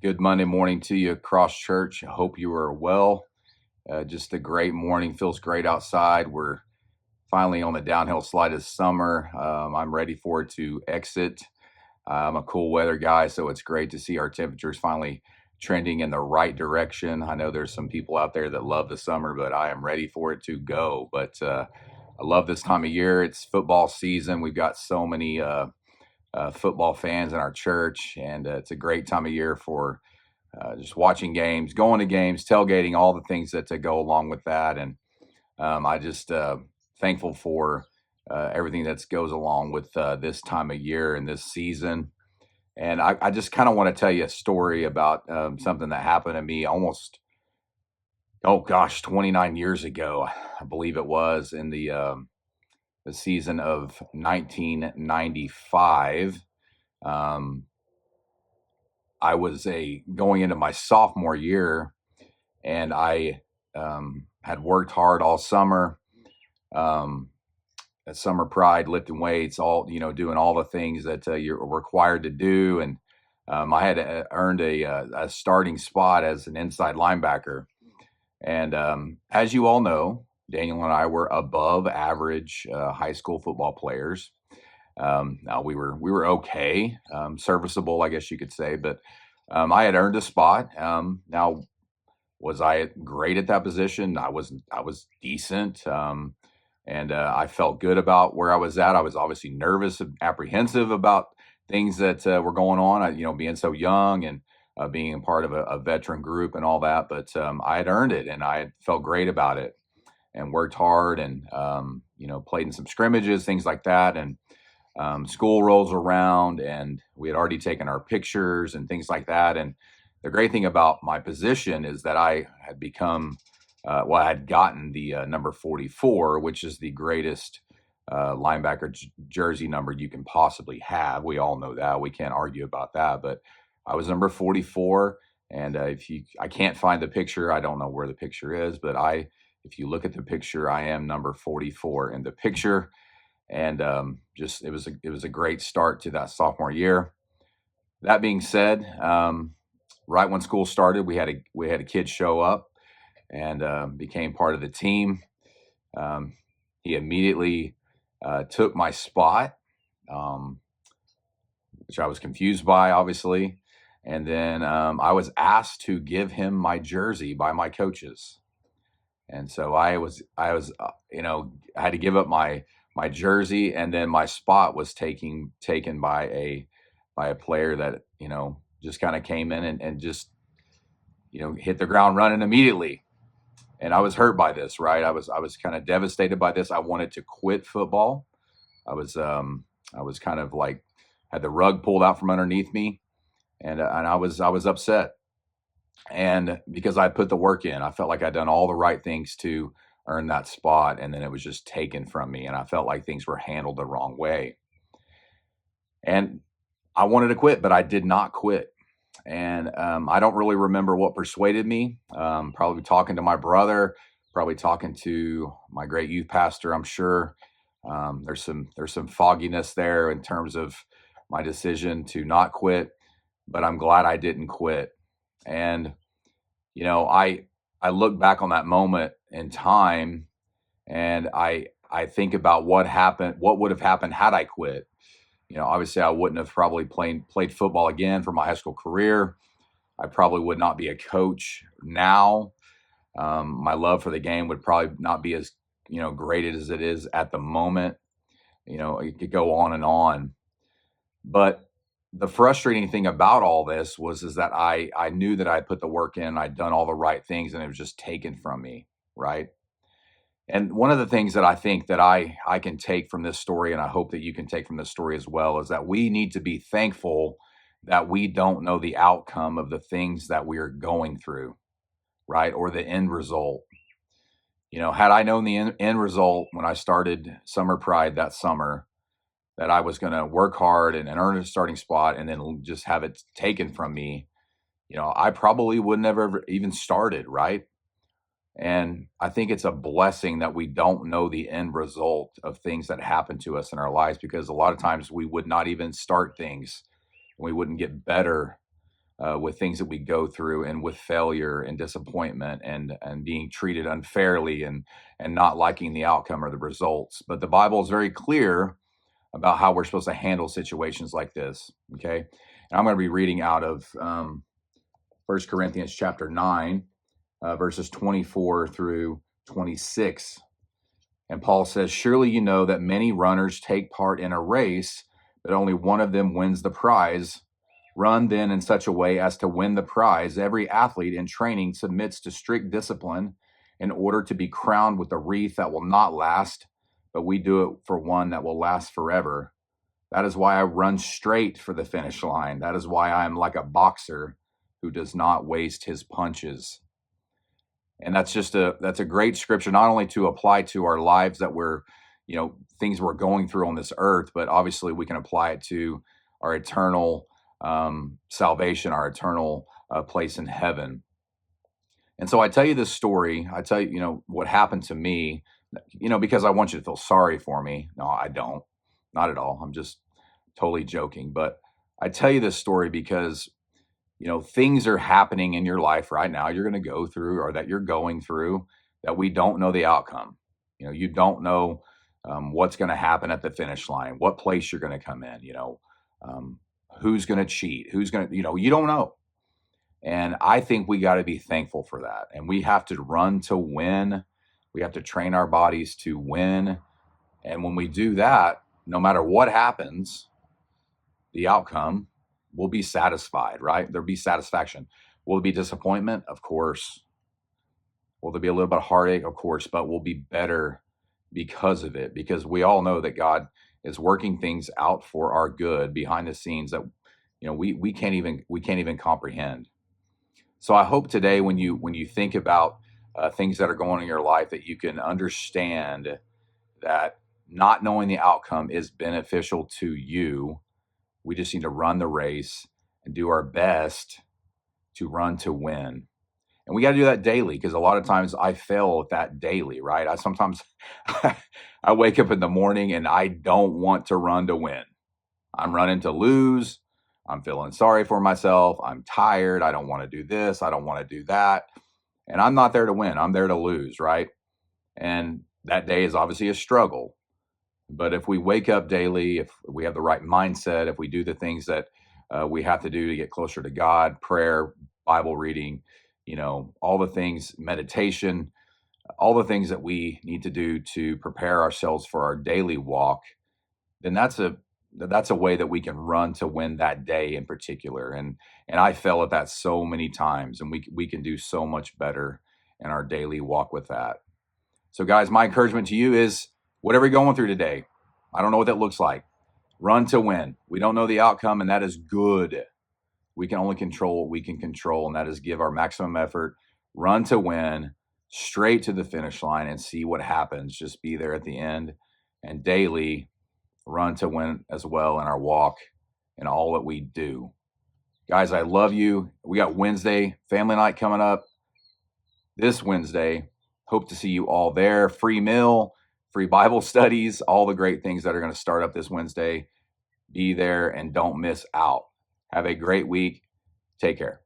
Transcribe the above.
Good Monday morning to you, Cross Church. I hope you are well. Just a great morning. Feels great outside. We're finally on the downhill slide of summer. I'm ready for it to exit. I'm a cool weather guy, so it's great to see our temperatures finally trending in the right direction. I know there's some people out there that love the summer, but I am ready for it to go. But I love this time of year. It's football season. We've got so many football fans in our church, and it's a great time of year for just watching games, going to games, tailgating, all the things that go along with that. And I just thankful for everything that goes along with this time of year and this season. And I just kind of want to tell you a story about something that happened to me almost, oh gosh, 29 years ago, I believe it was in the season of 1995. Um, I was going into my sophomore year, and I had worked hard all summer. Um, at Summer Pride, lifting weights, all doing all the things that you're required to do, and I had earned a starting spot as an inside linebacker. And as you all know, Daniel and I were above average high school football players. Now we were okay, serviceable, I guess you could say, but I had earned a spot. Now, was I great at that position? I was decent, and I felt good about where I was at. I was obviously nervous and apprehensive about things that were going on. Being so young and being a part of a veteran group and all that, but I had earned it, and I had felt great about it, and worked hard, and played in some scrimmages, things like that, and school rolls around, and we had already taken our pictures and things like that. And the great thing about my position is that I had become, I had gotten the number 44, which is the greatest linebacker jersey number you can possibly have. We all know that. We can't argue about that. But I was number 44. And I can't find the picture. I don't know where the picture is, but if you look at the picture, I am number 44 in the picture. And just it was a great start to that sophomore year. That being said, right when school started, we had a kid show up and became part of the team. Um, he immediately took my spot, um, which I was confused by, obviously. And then I was asked to give him my jersey by my coaches. And so I had to give up my jersey, and then my spot was taken by a player that just kind of came in and just hit the ground running immediately. And I was hurt by this, right? I was kind of devastated by this. I wanted to quit football. I was kind of like had the rug pulled out from underneath me, and I was upset. And because I put the work in, I felt like I'd done all the right things to earn that spot, and then it was just taken from me, and I felt like things were handled the wrong way. And I wanted to quit, but I did not quit. And I don't really remember what persuaded me. Probably talking to my brother, probably talking to my great youth pastor. I'm sure there's some fogginess there in terms of my decision to not quit, but I'm glad I didn't quit. And I look back on that moment in time, and I think about what happened, what would have happened had I quit. Obviously I wouldn't have probably played football again for my high school career. I probably would not be a coach now. My love for the game would probably not be as great as it is at the moment. It could go on and on. But the frustrating thing about all this is that I knew that I put the work in, I'd done all the right things, and it was just taken from me, right? And one of the things that I think that I can take from this story, and I hope that you can take from this story as well, is that we need to be thankful that we don't know the outcome of the things that we are going through, right? Or the end result. Had I known the end result when I started Summer Pride that summer, that I was going to work hard and earn a starting spot and then just have it taken from me, I probably would never have even started, right? And I think it's a blessing that we don't know the end result of things that happen to us in our lives, because a lot of times we would not even start things, and we wouldn't get better with things that we go through, and with failure and disappointment, and being treated unfairly, and not liking the outcome or the results. But the Bible is very clear about how we're supposed to handle situations like this. Okay. And I'm going to be reading out of 1 Corinthians chapter 9, verses 24 through 26. And Paul says, "Surely you know that many runners take part in a race, but only one of them wins the prize. Run then in such a way as to win the prize. Every athlete in training submits to strict discipline in order to be crowned with a wreath that will not last, but we do it for one that will last forever. That is why I run straight for the finish line. That is why I am like a boxer who does not waste his punches." And that's a great scripture, not only to apply to our lives that things we're going through on this earth, but obviously we can apply it to our eternal salvation, our eternal place in heaven. And so I tell you this story. I tell you, what happened to me, because I want you to feel sorry for me. No, I don't. Not at all. I'm just totally joking. But I tell you this story because, things are happening in your life right now you're going to go through, or that you're going through, that we don't know the outcome. You don't know what's going to happen at the finish line, what place you're going to come in, who's going to cheat, who's going to, you don't know. And I think we got to be thankful for that. And we have to run to win. We have to train our bodies to win. And when we do that, no matter what happens, the outcome will be satisfied, right? There'll be satisfaction. Will there be disappointment? Of course. Will there be a little bit of heartache? Of course, but we'll be better because of it, because we all know that God is working things out for our good behind the scenes that we can't even comprehend. So I hope today, when you think about things that are going on in your life, that you can understand that not knowing the outcome is beneficial to you. We just need to run the race and do our best to run to win. And we got to do that daily, because a lot of times I fail at that daily, right? I wake up in the morning and I don't want to run to win. I'm running to lose. I'm feeling sorry for myself. I'm tired. I don't want to do this. I don't want to do that. And I'm not there to win. I'm there to lose, right? And that day is obviously a struggle. But if we wake up daily, if we have the right mindset, if we do the things that we have to do to get closer to God, prayer, Bible reading, all the things, meditation, all the things that we need to do to prepare ourselves for our daily walk, then that's a way that we can run to win that day in particular. And I fell at that so many times, and we can do so much better in our daily walk with that. So guys, my encouragement to you is, whatever you're going through today, I don't know what that looks like. Run to win. We don't know the outcome, and that is good. We can only control what we can control, and that is give our maximum effort, run to win, straight to the finish line, and see what happens. Just be there at the end, and daily run to win as well in our walk and all that we do. Guys, I love you. We got Wednesday family night coming up this Wednesday. Hope to see you all there. Free meal, free Bible studies, all the great things that are going to start up this Wednesday. Be there and don't miss out. Have a great week. Take care.